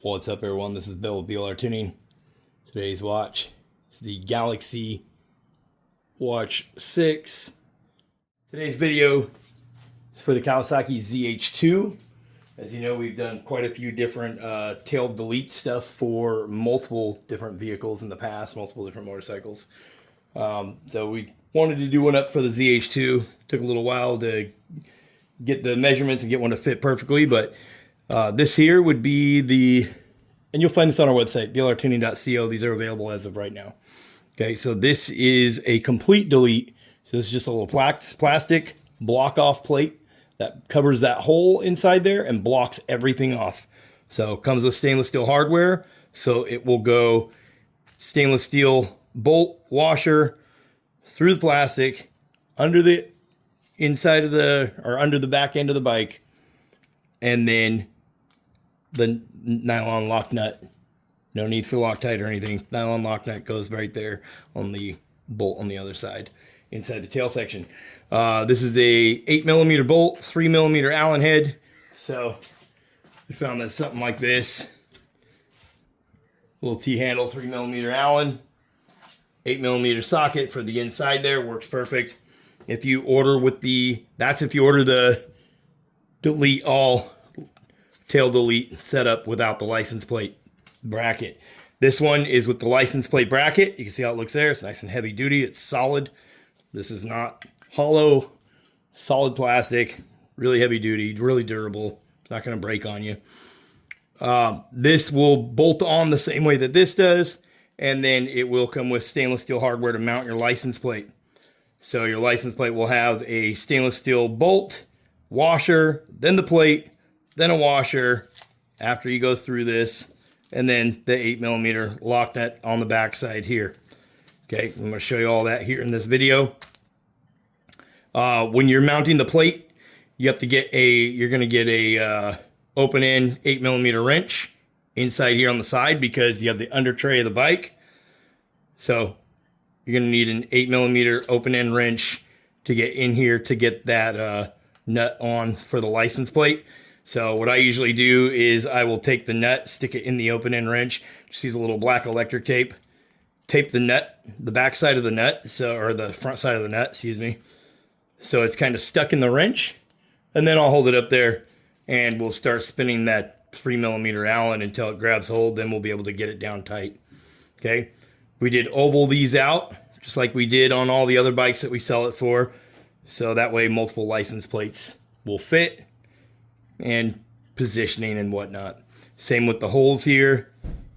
What's up, everyone? This is Bill with BLR Tuning. Today's watch is the Galaxy Watch 6. Today's video is for the Kawasaki Zh2. As you know, we've done quite a few different tail delete stuff for multiple different vehicles in the past, multiple different motorcycles. So we wanted to do one up for the Zh2. Took a little while to get the measurements and get one to fit perfectly, but this here would be the, and you'll find this on our website, BLRTUNING.TECH. These are available as of right now. Okay, so this is a complete delete. So this is just a little plastic block off plate that covers that hole inside there and blocks everything off. So it comes with stainless steel hardware. So it will go stainless steel bolt washer through the plastic, under the inside of the, or under the back end of the bike, and then the nylon lock nut. No need for Loctite or anything. Nylon lock nut goes right there on the bolt on the other side, inside the tail section. This is a 8mm bolt, 3mm Allen head. So we found that something like this. Little T-handle, 3mm Allen, 8mm socket for the inside there, works perfect. If you order with the, that's if you order the delete all tail delete setup without the license plate bracket. This one is with the license plate bracket. You can see how it looks there. It's nice and heavy duty. It's solid. This is not hollow, solid plastic, really heavy duty, really durable. It's not going to break on you. This will bolt on the same way that this does, and then it will come with stainless steel hardware to mount your license plate. So your license plate will have a stainless steel bolt, washer, then the plate, then a washer after you go through this, and then the 8mm lock nut on the back side here. Okay, I'm going to show you all that here in this video. When you're mounting the plate, you have to get you're going to get a open end 8mm wrench inside here on the side because you have the under tray of the bike. So you're going to need an 8mm open end wrench to get in here to get that nut on for the license plate. So what I usually do is I will take the nut, stick it in the open end wrench, just use a little black electric tape, tape the nut, the back side of the nut, so, or the front side of the nut, excuse me. So it's kind of stuck in the wrench, and then I'll hold it up there and we'll start spinning that 3mm Allen until it grabs hold, then we'll be able to get it down tight. Okay, we did oval these out, just like we did on all the other bikes that we sell it for. So that way multiple license plates will fit, and positioning and whatnot. Same with the holes here.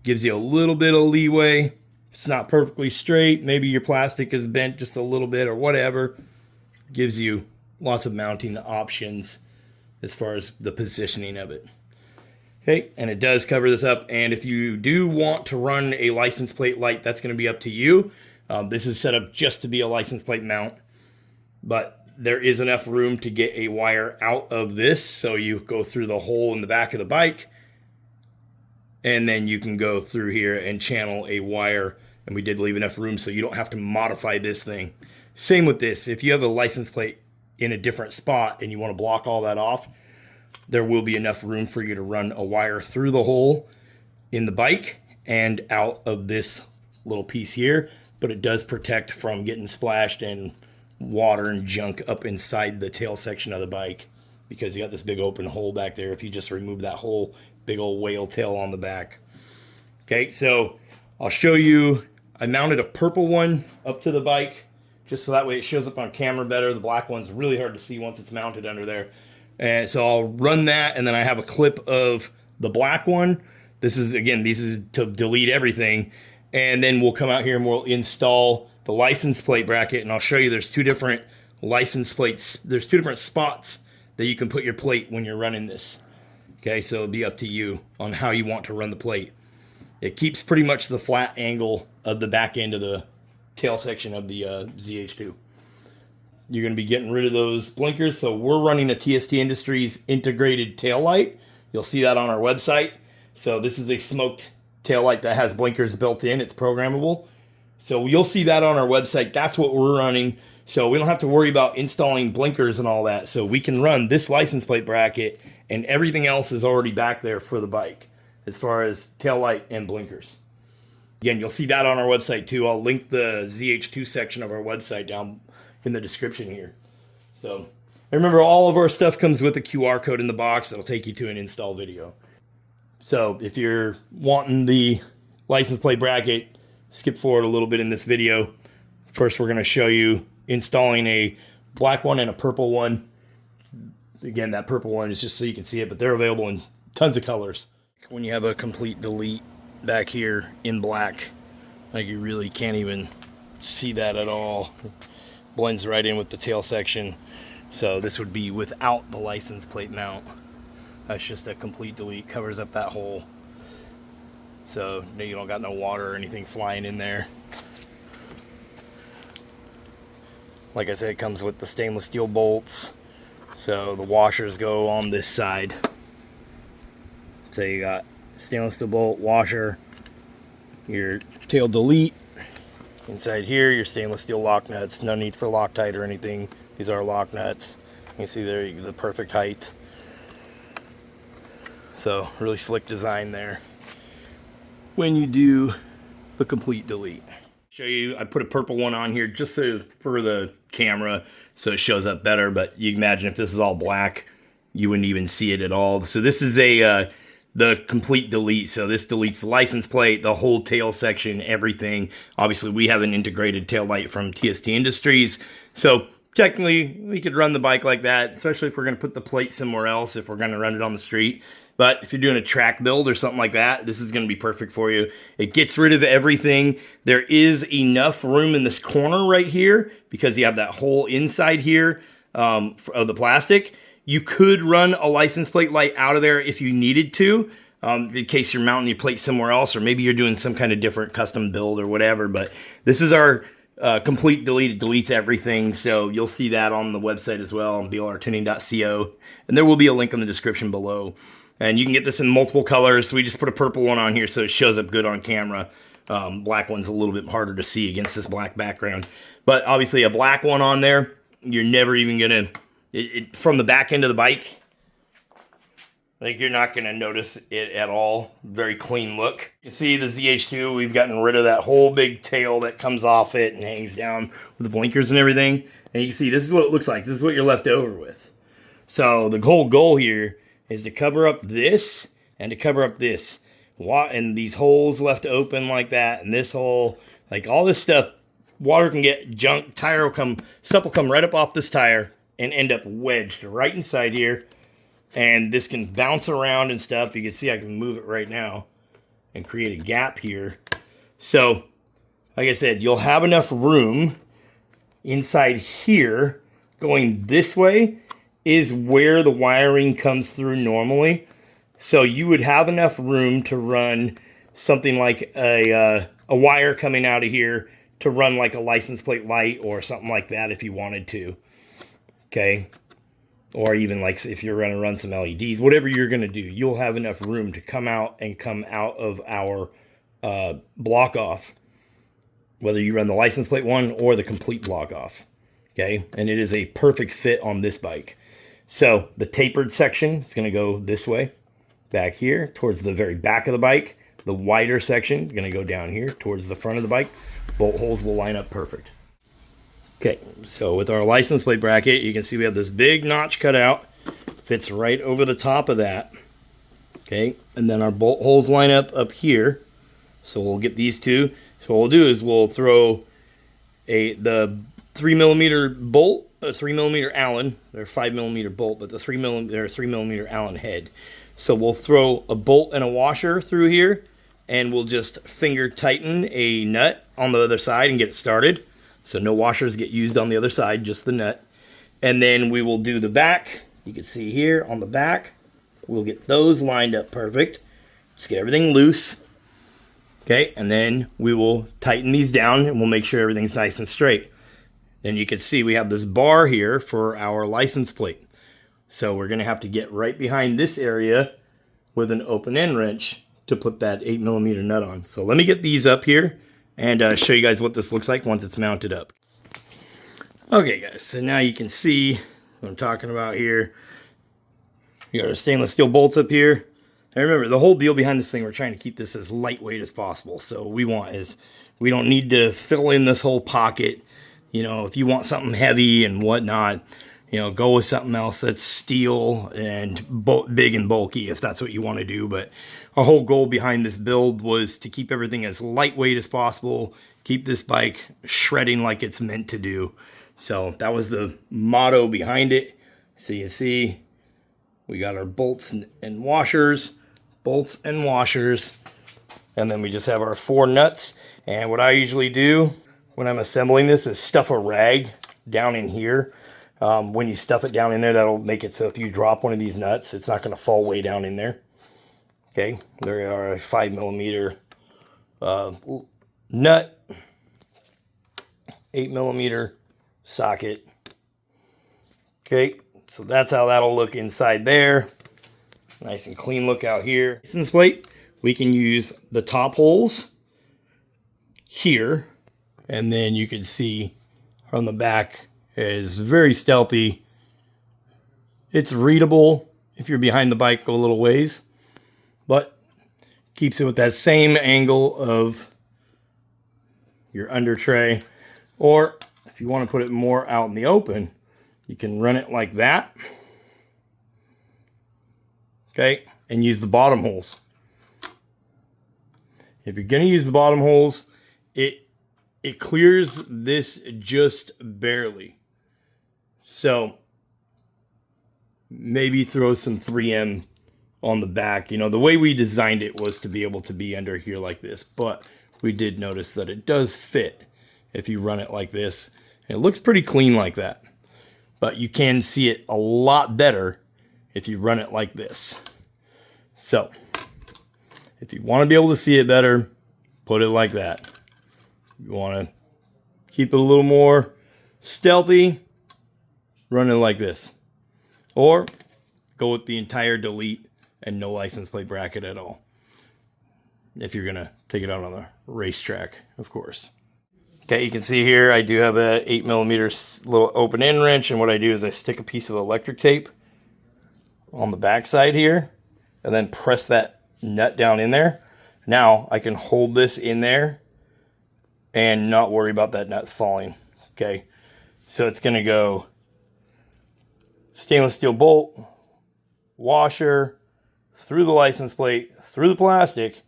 Gives you a little bit of leeway. If it's not perfectly straight, maybe your plastic is bent just a little bit or whatever. Gives you lots of mounting options as far as the positioning of it. Okay, and it does cover this up. And if you do want to run a license plate light, that's going to be up to you. This is set up just to be a license plate mount, but there is enough room to get a wire out of this. So you go through the hole in the back of the bike, and then you can go through here and channel a wire. And we did leave enough room so you don't have to modify this thing. Same with this. If you have a license plate in a different spot and you want to block all that off, there will be enough room for you to run a wire through the hole in the bike and out of this little piece here. But it does protect from getting splashed and water and junk up inside the tail section of the bike, because you got this big open hole back there if you just remove that whole big old whale tail on the back. Okay, so I'll show you. I mounted a purple one up to the bike just so that way it shows up on camera better. The black one's really hard to see once it's mounted under there. And so I'll run that, and then I have a clip of the black one. This is, again, this is to delete everything. And then we'll come out here and we'll install the license plate bracket, and I'll show you there's two different license plates. There's two different spots that you can put your plate when you're running this. Okay, so it'll be up to you on how you want to run the plate. It keeps pretty much the flat angle of the back end of the tail section of the Zh2. You're going to be getting rid of those blinkers. So we're running a TST Industries integrated tail light. You'll see that on our website. So this is a smoked tail light that has blinkers built in. It's programmable. So you'll see that on our website. That's what we're running. So we don't have to worry about installing blinkers and all that. So we can run this license plate bracket, and everything else is already back there for the bike. as far as tail light and blinkers. Again, you'll see that on our website too. I'll link the ZH2 section of our website down in the description here. So remember, all of our stuff comes with a QR code in the box that'll take you to an install video. So if you're wanting the license plate bracket, skip forward a little bit in this video. First, we're going to show you installing a black one and a purple one. Again, that purple one is just so you can see it, but they're available in tons of colors. When you have a complete delete back here in black, like you really can't even see that at all. Blends right in with the tail section. So this would be without the license plate mount. That's just a complete delete, covers up that hole. So you don't got no water or anything flying in there. Like I said, it comes with the stainless steel bolts. So the washers go on this side. So you got stainless steel bolt, washer, your tail delete. Inside here, your stainless steel lock nuts. No need for Loctite or anything. These are lock nuts. You can see there the perfect height. So really slick design there. When you do the complete delete. Show you, I put a purple one on here just so for the camera so it shows up better, but you can imagine if this is all black, you wouldn't even see it at all. So this is the complete delete. So this deletes the license plate, the whole tail section, everything. Obviously we have an integrated tail light from TST Industries. So technically we could run the bike like that, especially if we're going to put the plate somewhere else, if we're going to run it on the street. But if you're doing a track build or something like that, this is going to be perfect for you. It gets rid of everything. There is enough room in this corner right here because you have that hole inside here of the plastic. You could run a license plate light out of there if you needed to, in case you're mounting your plate somewhere else, or maybe you're doing some kind of different custom build or whatever. But this is our complete delete. It deletes everything. So you'll see that on the website as well, on BLRTUNING.TECH. And there will be a link in the description below. And you can get this in multiple colors. We just put a purple one on here so it shows up good on camera. Black one's a little bit harder to see against this black background. But obviously a black one on there, you're never even going to, from the back end of the bike, like you're not going to notice it at all. Very clean look. You can see the ZH2, we've gotten rid of that whole big tail that comes off it and hangs down with the blinkers and everything. And you can see this is what it looks like. This is what you're left over with. So the whole goal here is to cover up this and to cover up this. And these holes left open like that, and this hole, like all this stuff, water can get junk, tire will come, stuff will come right up off this tire and end up wedged right inside here. And this can bounce around and stuff. You can see I can move it right now and create a gap here. So, like I said, you'll have enough room inside here. Going this way is where the wiring comes through normally. So you would have enough room to run something like a wire coming out of here to run like a license plate light or something like that if you wanted to. Okay. Or even like if you're going to run some LEDs, whatever you're going to do, you'll have enough room to come out of our block off, whether you run the license plate one or the complete block off. Okay. And it is a perfect fit on this bike. So the tapered section is going to go this way, back here towards the very back of the bike. The wider section is going to go down here towards the front of the bike. Bolt holes will line up perfect. Okay, so with our license plate bracket, you can see we have this big notch cut out. Fits right over the top of that. Okay, and then our bolt holes line up here. So we'll get these two. So what we'll do is we'll throw the 3mm bolt, a 3mm Allen. They're 5mm bolt, but the 3mm Allen head. So we'll throw a bolt and a washer through here, and we'll just finger tighten a nut on the other side and get it started. So no washers get used on the other side, just the nut. And then we will do the back. You can see here on the back, we'll get those lined up perfect. Just get everything loose. Okay, and then we will tighten these down and we'll make sure everything's nice and straight. Then you can see we have this bar here for our license plate. So we're going to have to get right behind this area with an open end wrench to put that 8mm nut on. So let me get these up here and show you guys what this looks like once it's mounted up. Okay guys, so now you can see what I'm talking about here. You got our stainless steel bolts up here. And remember, the whole deal behind this thing, we're trying to keep this as lightweight as possible. So what we want is, we don't need to fill in this whole pocket. You know, if you want something heavy and whatnot, you know, go with something else that's steel and big and bulky if that's what you want to do. But our whole goal behind this build was to keep everything as lightweight as possible, keep this bike shredding like it's meant to do. So that was the motto behind it. So you see, we got our bolts and washers, and then we just have our 4 nuts. And what I usually do when I'm assembling this is stuff a rag down in here. When you stuff it down in there, that'll make it so if you drop one of these nuts, it's not going to fall way down in there. Okay, there are a 5mm nut, 8mm socket. Okay, so that's how that'll look inside there. Nice and clean look out here. License plate, we can use the top holes here, and then you can see from the back is very stealthy. It's readable if you're behind the bike a little ways, but keeps it with that same angle of your under tray. Or if you want to put it more out in the open, you can run it like that. Okay, and use the bottom holes. If you're going to use the bottom holes, it clears this just barely. So maybe throw some 3M on the back. You know, the way we designed it was to be able to be under here like this, but we did notice that it does fit if you run it like this. It looks pretty clean like that, but you can see it a lot better if you run it like this. So if you want to be able to see it better, put it like that. You want to keep it a little more stealthy, run it like this. Or go with the entire delete and no license plate bracket at all, if you're going to take it out on the racetrack, of course. Okay, you can see here I do have a 8mm little open end wrench, and what I do is I stick a piece of electric tape on the back side here and then press that nut down in there. Now I can hold this in there and not worry about that nut falling. Okay, so it's going to go stainless steel bolt, washer, through the license plate, through the plastic,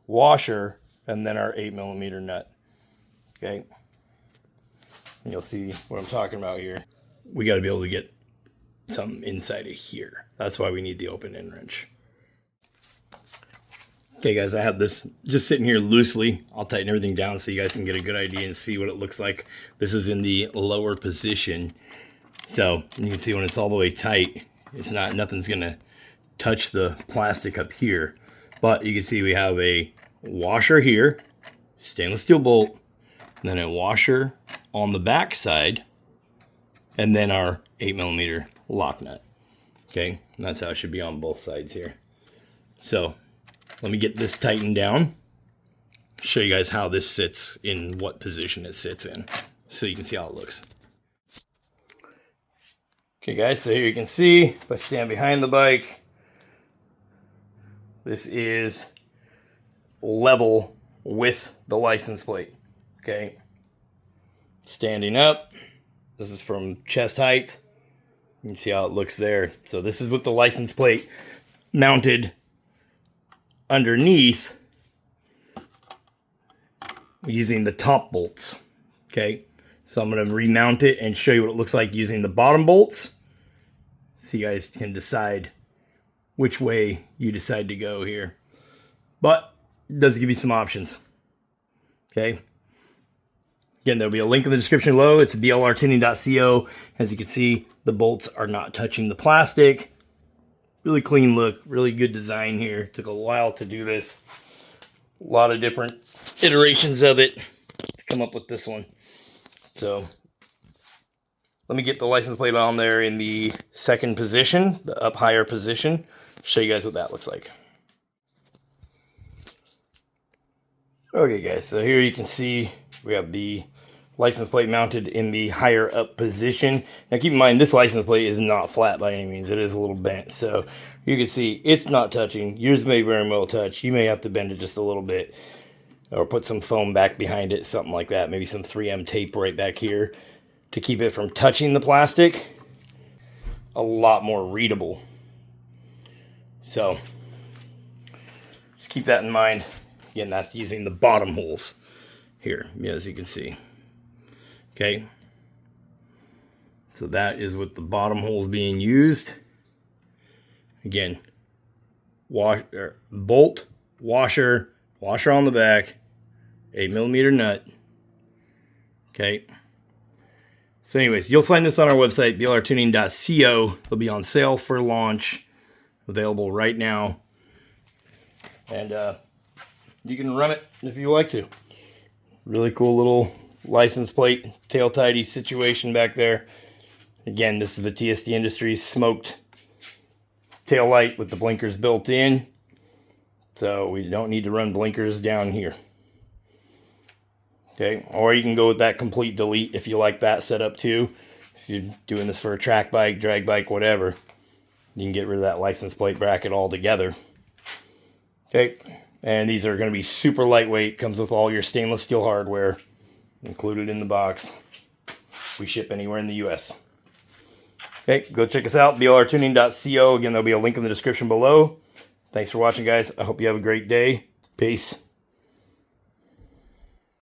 washer, and then our 8mm nut. Okay, and you'll see what I'm talking about here. We got to be able to get something inside of here. That's why we need the open end wrench. Okay guys, I have this just sitting here loosely. I'll tighten everything down so you guys can get a good idea and see what it looks like. This is in the lower position. So you can see when it's all the way tight, nothing's gonna touch the plastic up here. But you can see we have a washer here, stainless steel bolt, and then a washer on the back side, and then our 8mm lock nut. Okay, and that's how it should be on both sides here. So let me get this tightened down, show you guys how this sits, in what position it sits in, so you can see how it looks. Okay guys, so here you can see, if I stand behind the bike, this is level with the license plate. Okay, standing up, this is from chest height. You can see how it looks there. So this is with the license plate mounted underneath using the top bolts. Okay, so I'm going to remount it and show you what it looks like using the bottom bolts, so you guys can decide which way you decide to go here. But it does give you some options. Okay, again, there'll be a link in the description below. It's BLRTUNING.TECH. As you can see, the bolts are not touching the plastic. Really clean look, really good design here. Took a while to do this. A lot of different iterations of it to come up with this one. So let me get the license plate on there in the second position, the up higher position. Show you guys what that looks like. Okay guys, so here you can see we have the license plate mounted in the higher up position. Now keep in mind, this license plate is not flat by any means. It is a little bent. So you can see it's not touching. Yours may very well touch. You may have to bend it just a little bit or put some foam back behind it, something like that. Maybe some 3M tape right back here to keep it from touching the plastic. A lot more readable. So just keep that in mind. Again, that's using the bottom holes here, as you can see. Okay, so that is with the bottom holes being used. Again, bolt, washer on the back, 8mm nut. Okay. So anyways, you'll find this on our website, BLRTUNING.TECH. It'll be on sale for launch, available right now. And you can run it if you like to. Really cool little license plate, tail tidy situation back there. Again, this is the TSD Industries smoked tail light with the blinkers built in. So we don't need to run blinkers down here. Okay, or you can go with that complete delete if you like that setup too. If you're doing this for a track bike, drag bike, whatever, you can get rid of that license plate bracket altogether. Okay, and these are going to be super lightweight. Comes with all your stainless steel hardware included in the box. We ship anywhere in the US. Okay, go check us out, BLRTUNING.TECH. Again, there'll be a link in the description below. Thanks for watching, guys. I hope you have a great day. Peace.